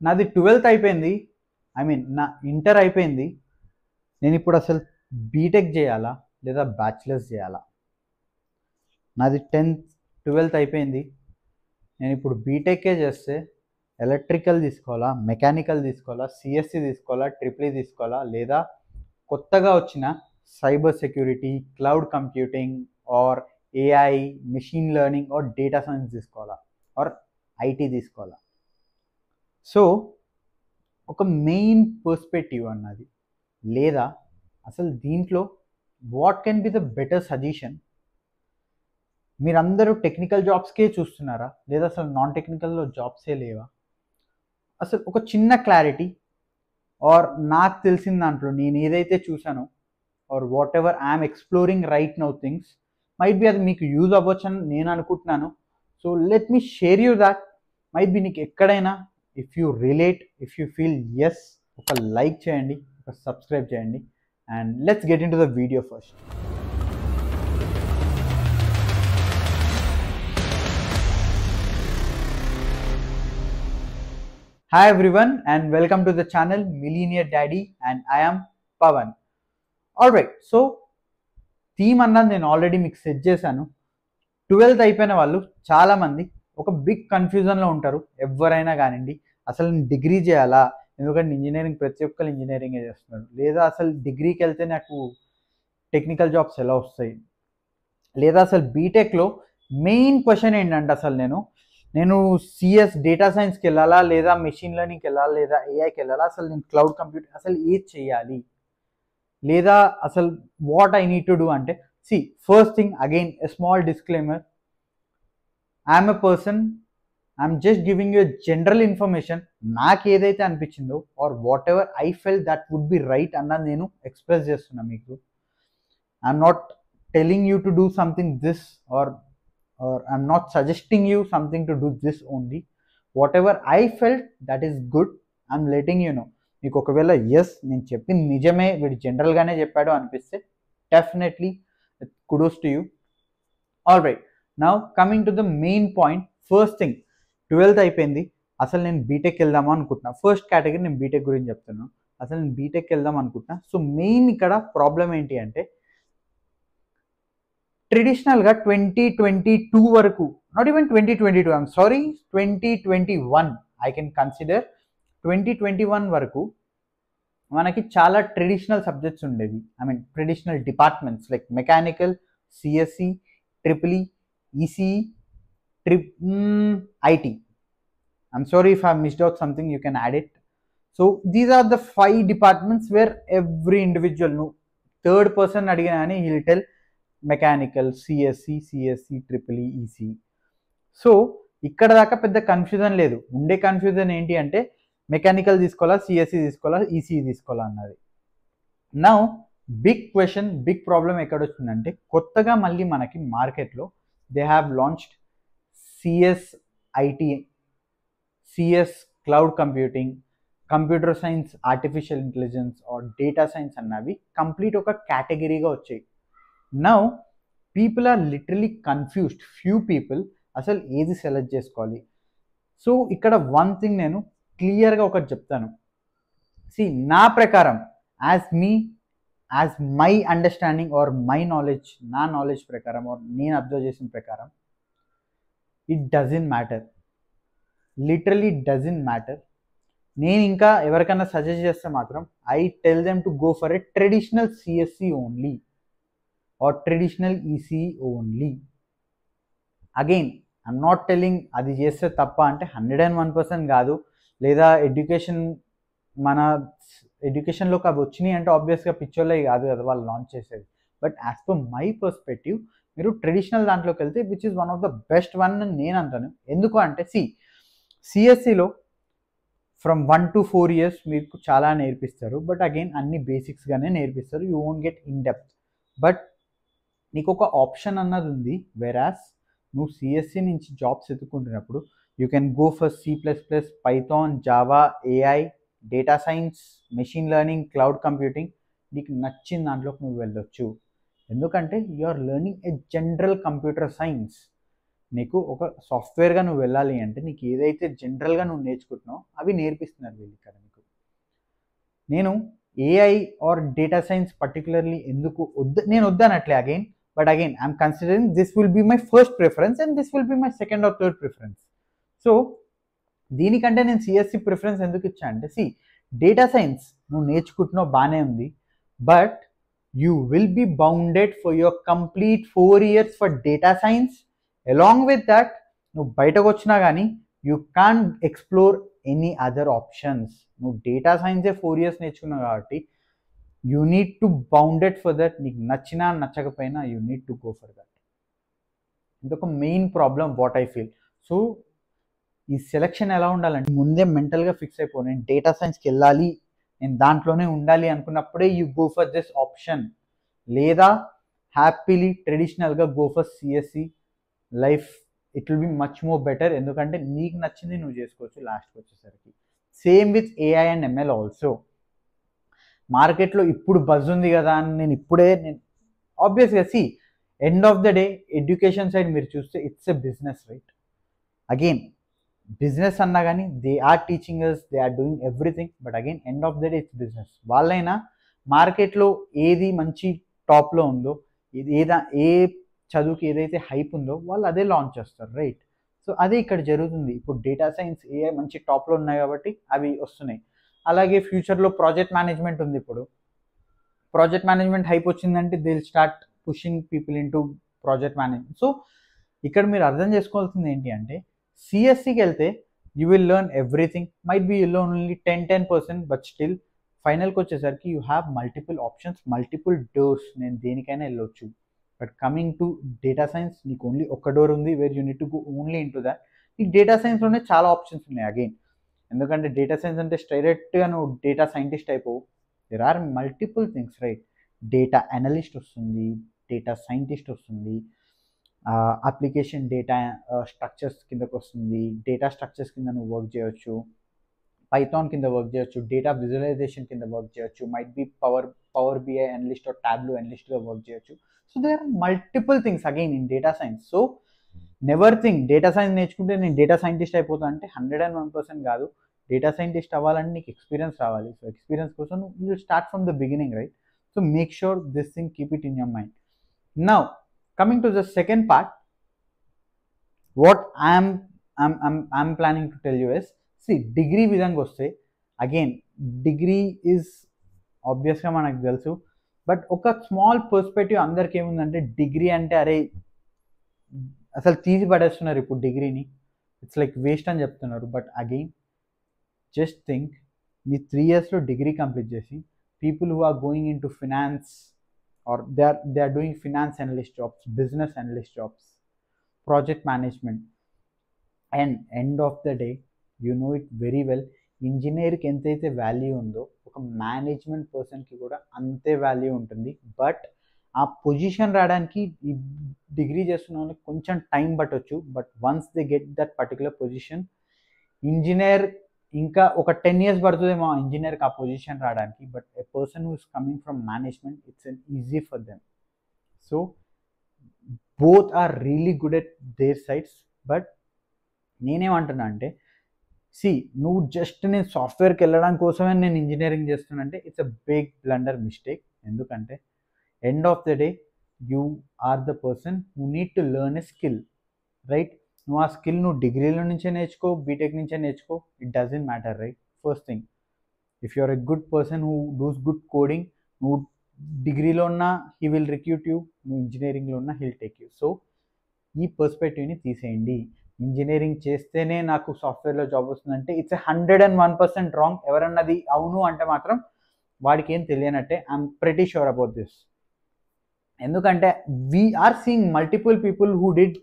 నాది 12th అయిపోయింది. I mean నా ఇంటర్ అయిపోయింది. నేను ఇప్పుడు అసలు బీటెక్ చేయాలా లేదా బ్యాచిలర్స్ చేయాలా? నాది 12th అయిపోయింది. నేను ఇప్పుడు బీటెక్కే చేస్తే ఎలక్ట్రికల్ తీసుకోవాలా, మెకానికల్ తీసుకోవాలా, సిఎస్సి తీసుకోవాలా, ట్రిపుల్ తీసుకోవాలా, లేదా కొత్తగా వచ్చిన cyber security, cloud computing or AI, machine learning or data science తీసుకోవాలా ఆర్ ఐటీ తీసుకోవాలా? సో ఒక మెయిన్ పర్స్పెక్టివ్ అన్నది, లేదా అసలు దీంట్లో what can be the better suggestion? మీరందరూ టెక్నికల్ జాబ్స్కే చూస్తున్నారా, లేదా అసలు నాన్ టెక్నికల్లో జాబ్సే లేవా? అసలు ఒక చిన్న క్లారిటీ ఆర్ నాకు తెలిసిన దాంట్లో నేను ఏదైతే చూసానో or whatever I'm exploring right now things might be అది మీకు యూజ్ అవ్వచ్చు అని నేను అనుకుంటున్నాను. So let me share you that. Might be నీకు ఎక్కడైనా if you relate, if you feel yes, ఒక లైక్ చేయండి, ఒక సబ్స్క్రైబ్ చేయండి, and let's get into the video first. Hi everyone and welcome to the channel Millionaire Daddy and I am Pawan. Alright, so theme అన్నది నేను already మీకు set చేశాను. 12th అయిపోయిన వాళ్ళు చాలామంది ఒక బిగ్ కన్ఫ్యూజన్లో ఉంటారు. ఎవరైనా కానివ్వండి, అసలు నేను డిగ్రీ చేయాలా? ఎందుకంటే ఇంజనీరింగ్ ప్రతి ఒక్కరు ఇంజనీరింగే చేస్తున్నారు. లేదా అసలు డిగ్రీకి వెళ్తే నాకు టెక్నికల్ జాబ్స్ ఎలా వస్తాయి? లేదా అసలు బీటెక్లో మెయిన్ క్వశ్చన్ ఏంటంటే అసలు నేను సిఎస్ డేటా సైన్స్కి వెళ్ళాలా, లేదా మెషిన్ లెర్నింగ్కి వెళ్ళాలా, లేదా ఏఐకి వెళ్ళాలా, అసలు నేను క్లౌడ్ కంప్యూటింగ్ అసలు ఏది చేయాలి, లేదా అసలు what I need to do అంటే, see first thing again a small disclaimer, I'm a person, I'm just giving you general information. నాకు ఏదైతే అనిపించిందో or whatever I felt that would be right అన్నది నేను ఎక్స్ప్రెస్ చేస్తున్నా మీకు. I'm not telling you to do something this or I'm not suggesting you something to do this only. Whatever I felt that is good, I'm letting you know. మీకు ఒకవేళ yes నేను చెప్పింది నిజమే, వీడు జనరల్గానే చెప్పాడు అనిపిస్తే definitely kudos to you. All right, now coming to the main point. First thing, 12th అయిపోయింది, అసలు నేను బీటెక్ వెళ్దామా అనుకుంటున్నా. ఫస్ట్ కేటగిరీ నేను బీటెక్ గురించి చెప్తున్నాను. అసలు నేను బీటెక్ వెళ్దాం అనుకుంటున్నా. సో మెయిన్ ఇక్కడ ప్రాబ్లం ఏంటి అంటే, ట్రెడిషనల్గా 2022 వరకు, not even 2022, I'm sorry 2021, I can consider 2021 వరకు మనకి చాలా ట్రెడిషనల్ సబ్జెక్ట్స్ ఉండేవి. I mean traditional departments like mechanical, CSE, triple ECE, IT. I'm sorry if I missed out something, you can add it. So these are the 5 departments where every individual, నువ్వు third person అడిగినా కానీ he will tell mechanical, CSE, triple EC. So ఇక్కడ దాకా పెద్ద confusion లేదు. ఉండే confusion ఏంటి అంటే మెకానికల్ తీసుకోవాలా, సిఎస్సి తీసుకోవాలా, ఈసీఈ తీసుకోవాలా అన్నది. Now big question, big problem ఎక్కడ వచ్చిందంటే, కొత్తగా మళ్ళీ మనకి మార్కెట్లో they have launched CSIT, CS cloud computing, computer science, artificial intelligence or data science అన్నవి కంప్లీట్ ఒక కేటగిరీగా వచ్చాయి. Now people are literally confused. Few people అసలు ఏది సెలెక్ట్ చేసుకోవాలి. సో ఇక్కడ వన్ థింగ్ నేను క్లియర్గా ఒకటి చెప్తాను. సి నా ప్రకారం, as my understanding or my knowledge, నా నాలెడ్జ్ ప్రకారం ఆర్ నేను అబ్జర్వ్ చేసిన ప్రకారం, it doesn't matter, literally doesn't matter. నేను ఇంకా ఎవరికైనా సజెస్ట్ చేస్తే మాత్రం I tell them to go for a traditional CSE only or traditional ECE only. Again, I'm not telling అది చేస్తే తప్ప అంటే 101% కాదు, లేదా మన ఎడ్యుకేషన్లోకి అవి వచ్చినాయి అంటే ఆబ్వియస్గా పిక్చర్లో కాదు కదా వాళ్ళు లాంచ్ చేసేది. But as per my perspective, మీరు ట్రెడిషనల్ దాంట్లోకి వెళ్తే which is one of the best one అని నేను అంటాను. ఎందుకు అంటే, సిఎస్సిలో ఫ్రమ్ 1 to 4 years మీకు చాలా నేర్పిస్తారు, బట్ అగైన్ అన్ని బేసిక్స్గానే నేర్పిస్తారు, you won't get in depth. But నీకు ఒక ఆప్షన్ అన్నది ఉంది. వెరాస్ నువ్వు సిఎస్సి నుంచి జాబ్స్ ఎత్తుకుంటున్నప్పుడు you can go for C++, Python, Java, AI, data science, machine learning, cloud computing. నీకు నచ్చిన దాంట్లోకి నువ్వు వెళ్ళొచ్చు. ఎందుకంటే you are learning a general computer science. నీకు ఒక సాఫ్ట్వేర్గా నువ్వు వెళ్ళాలి అంటే నీకు ఏదైతే జనరల్గా నువ్వు నేర్చుకుంటున్నావు అవి నేర్పిస్తున్నారు వీళ్ళు ఇక్కడ నీకు. నేను AI or data science particularly ఎందుకు నేను వద్దనట్లే again, but again I'm considering this will be my first preference and this will be my second or third preference. So దీనికంటే నేను సిఎస్సి ప్రిఫరెన్స్ ఎందుకు ఇచ్చా అంటే డేటా సైన్స్ నువ్వు నేర్చుకుంటున్నావు బాగానే ఉంది, but you will be bounded for your complete 4 years for data science. Along with that నువ్వు బయటకు వచ్చినా కానీ you can explore any other options. నువ్వు డేటా సైన్సే 4 years నేర్చుకున్నావు కాబట్టి you need to bounded for that. నీకు నచ్చినా నచ్చకపోయినా you need to go for that. ఇదొక main problem what I feel. So ఈ సెలెక్షన్ ఎలా ఉండాలంటే ముందే మెంటల్గా ఫిక్స్ అయిపో, నేను డేటా సైన్స్కి వెళ్ళాలి, నేను దాంట్లోనే ఉండాలి అనుకున్నప్పుడే you go for this option. లేదా హ్యాపీలీ ట్రెడిషనల్గా go for CSE. Life it will be much more better, ఎందుకంటే నీకు నచ్చింది నువ్వు చేసుకోవచ్చు లాస్ట్కి వచ్చేసరికి. Same with AI and ML also. మార్కెట్లో ఇప్పుడు బజ్ ఉంది కదా అని నేను ఆబ్వియస్గా end of the day education side మీరు చూస్తే it's a business, right? Again business అన్నా కానీ they are teaching us, they are doing everything, but again end of the day it's business. వాళ్ళైనా మార్కెట్లో ఏది మంచి టాప్లో ఉందో, ఏ చదువుకి ఏదైతే హైప్ ఉందో వాళ్ళు అదే లాంచ్ చేస్తారు, రైట్? సో అదే ఇక్కడ జరుగుతుంది. ఇప్పుడు డేటా సైన్స్ ఏఐ మంచి టాప్లో ఉన్నాయి కాబట్టి అవి వస్తున్నాయి. అలాగే ఫ్యూచర్లో ప్రాజెక్ట్ మేనేజ్మెంట్ ఉంది. ఇప్పుడు ప్రాజెక్ట్ మేనేజ్మెంట్ హైప్ వచ్చిందంటే they will start pushing people into project management. So ఇక్కడ మీరు అర్థం చేసుకోవాల్సింది ఏంటి అంటే సిఎస్సికి వెళ్తే you will learn everything. Might be you learn only 10%, but still ఫైనల్కి వచ్చేసరికి you have multiple options, multiple doors. నేను దేనికైనా వెళ్ళొచ్చు. But coming to data science నీకు ఓన్లీ ఒక డోర్ ఉంది, where you need to go only into that. నీకు data సైన్స్లోనే చాలా ఆప్షన్స్ ఉన్నాయి అగైన్, ఎందుకంటే డేటా సైన్స్ అంటే స్ట్రైట్గా నువ్వు డేటా సైంటిస్ట్ అయిపోవు. There are multiple things, right? Data analyst వస్తుంది, డేటా సైంటిస్ట్ వస్తుంది, అప్లికేషన్ డేటా స్ట్రక్చర్స్ కిందకు వస్తుంది, డేటా స్ట్రక్చర్స్ కింద నువ్వు వర్క్ చేయొచ్చు, పైథాన్ కింద వర్క్ చేయొచ్చు, డేటా విజువలైజేషన్ కింద వర్క్ చేయొచ్చు, might be Power BI analyst or Tableau అనలిస్ట్గా వర్క్ చేయొచ్చు. So there are multiple things again in data science. So never think data science నేర్చుకుంటే నేను డేటా సైంటిస్ట్ అయిపోతా అంటే 101% కాదు. డేటా సైంటిస్ట్ అవ్వాలంటే నీకు ఎక్స్పీరియన్స్ రావాలి. సో ఎక్స్పీరియన్స్ కోసం you start from the beginning, right? So make sure this thing, keep it in your mind. Now coming to the second part, what I'm planning to tell you is, degree vidhanga vaste again degree is obvious ga manaku telusu, but oka small perspective andarki em undante degree ante are asalu teesi padestunnaru ippudu degree ni, it's like waste ani cheptunnaru. But again just think, mee 3 years lo degree complete chesi people who are going into finance or they are doing finance analyst jobs, business analyst jobs, project management, and end of the day you know it very well, engineer ki entaithe value undo oka management person ki kuda ante value untundi. But ఆ position రావడానికి ఈ degree చేస్తున్న కొంచెం time పట్టొచ్చు, but once they get that particular position, engineer ఇంకా ఒక 10 years పడుతుందేమో ఇంజనీర్కి ఆ పొజిషన్ రావడానికి, but a person who is coming from management it's an easy for them. So both are really good at their sides. But నేనేమంటున్నా అంటే నువ్వు just నేను సాఫ్ట్వేర్కి వెళ్ళడం కోసమే నేను ఇంజనీరింగ్ చేస్తున్నా అంటే it's a big blunder mistake. ఎందుకంటే end of the day you are the person who need to learn a skill, right? నువ్వు ఆ స్కిల్ నువ్వు డిగ్రీలో నుంచే నేర్చుకో, బీటెక్ నుంచే నేర్చుకో, it doesn't matter, right? First thing, if you are a good person who does good coding, నువ్వు డిగ్రీలో ఉన్నా హీ విల్ రిక్రూట్ యూ, నువ్వు ఇంజనీరింగ్లో ఉన్నా హీల్ టేక్ యూ. సో ఈ పర్స్పెక్టివ్ని తీసేయండి. ఇంజనీరింగ్ చేస్తేనే నాకు సాఫ్ట్వేర్లో జాబ్ వస్తుందంటే ఇట్స్ 101% రాంగ్. ఎవరన్నది అవును అంటే మాత్రం వాడికి ఏం తెలియనట్టే. I'm pretty sure about this. ఎందుకంటే we're seeing multiple people who did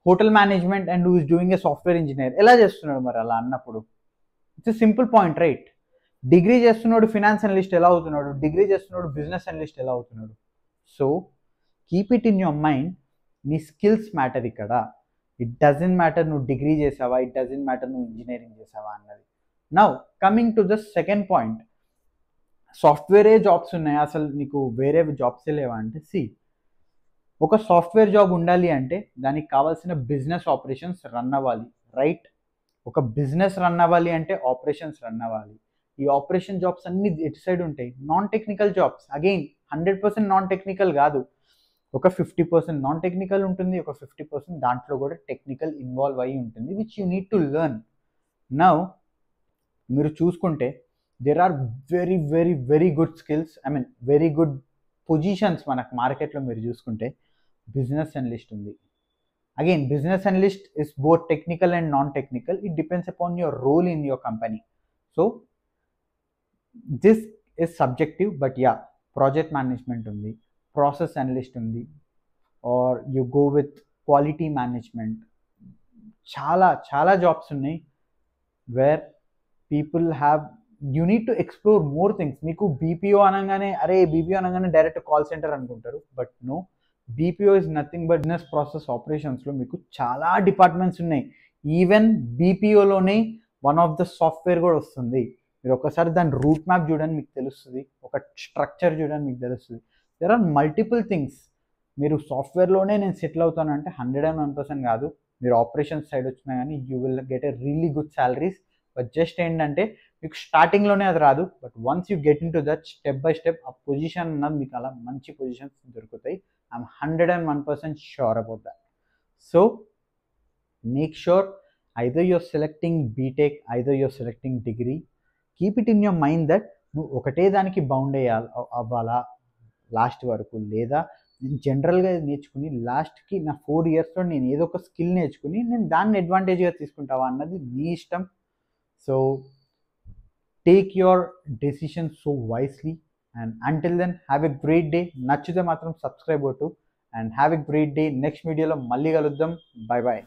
hotel management and who is doing a software engineer. ఎలా చేస్తున్నాడు మరి అలా అన్నప్పుడు? It's a simple point, right? Degree చేస్తున్నాడు ఫినాన్స్ అనలిస్ట్ ఎలా అవుతున్నాడు, డిగ్రీ చేస్తున్నాడు బిజినెస్ అనలిస్ట్ ఎలా అవుతున్నాడు? So keep it in your mind, నీ స్కిల్స్ మ్యాటర్ ఇక్కడ. ఇట్ డజంట్ మ్యాటర్ నువ్వు డిగ్రీ చేసావా, ఇట్ డజంట్ మ్యాటర్ నువ్వు ఇంజనీరింగ్ చేసావా అన్నది. Now coming to the second point, సాఫ్ట్వేరే జాబ్స్ ఉన్నాయి, అసలు నీకు వేరే జాబ్సే లేవా అంటే ఒక సాఫ్ట్వేర్ జాబ్ ఉండాలి అంటే దానికి కావాల్సిన బిజినెస్ ఆపరేషన్స్ రన్ అవ్వాలి, రైట్? ఒక బిజినెస్ రన్ అవ్వాలి అంటే ఆపరేషన్స్ రన్ అవ్వాలి. ఈ ఆపరేషన్ జాబ్స్ అన్ని ఎటు సైడ్ ఉంటాయి? Non technical jobs. Again 100% non technical కాదు, ఒక 50% నాన్ టెక్నికల్ ఉంటుంది, ఒక 50% దాంట్లో కూడా టెక్నికల్ ఇన్వాల్వ్ అయ్యి ఉంటుంది, which you need to learn. Now మీరు చూసుకుంటే there are very very very good skills, I mean very good positions మనకు మార్కెట్లో మీరు చూసుకుంటే. బిజినెస్ అనలిస్ట్ ఉంది. Again, business analyst is both technical and non-technical. It depends upon your role in your company. So, this is subjective, but yeah, project management undi, process analyst undi, or you go with quality management. Chala jobs unnai where people have, you need to explore more things. Meeku BPO anangane, BPO anangane direct call center anukuntaru, but no. BPO is nothing but business process ఆపరేషన్స్లో మీకు చాలా departments ఉన్నాయి. Even బీపీఓలోనే one of the software కూడా వస్తుంది. మీరు ఒకసారి దాని రూట్ మ్యాప్ చూడండి, మీకు తెలుస్తుంది. ఒక స్ట్రక్చర్ చూడండి, మీకు తెలుస్తుంది. There are multiple things. మీరు సాఫ్ట్వేర్లోనే నేను సెటిల్ అవుతానంటే 101% కాదు. మీరు ఆపరేషన్స్ సైడ్ వచ్చినా కానీ you will get a really good salaries. But just ఏంటంటే మీకు స్టార్టింగ్లోనే అది రాదు, but once you get in to that step by step ఆ పొజిషన్ అన్నది మీకు అలా మంచి పొజిషన్స్ దొరుకుతాయి. I'm 101% sure about that. So make sure either you're selecting BTech, either you're selecting degree, keep it in your mind that నువ్వు ఒకటే దానికి bound అవ్వాలా లాస్ట్ వరకు, లేదా నేను జనరల్గా నేర్చుకుని లాస్ట్కి నా 4 yearsలో నేను ఏదో ఒక స్కిల్ నేర్చుకుని నేను దాన్ని అడ్వాంటేజ్గా తీసుకుంటావా అన్నది నీ ఇష్టం. So take your decision so wisely. And until then, have a great day. Nachute matram subscribe to, and have a great day. Next video lo malli kaluddam. Bye bye.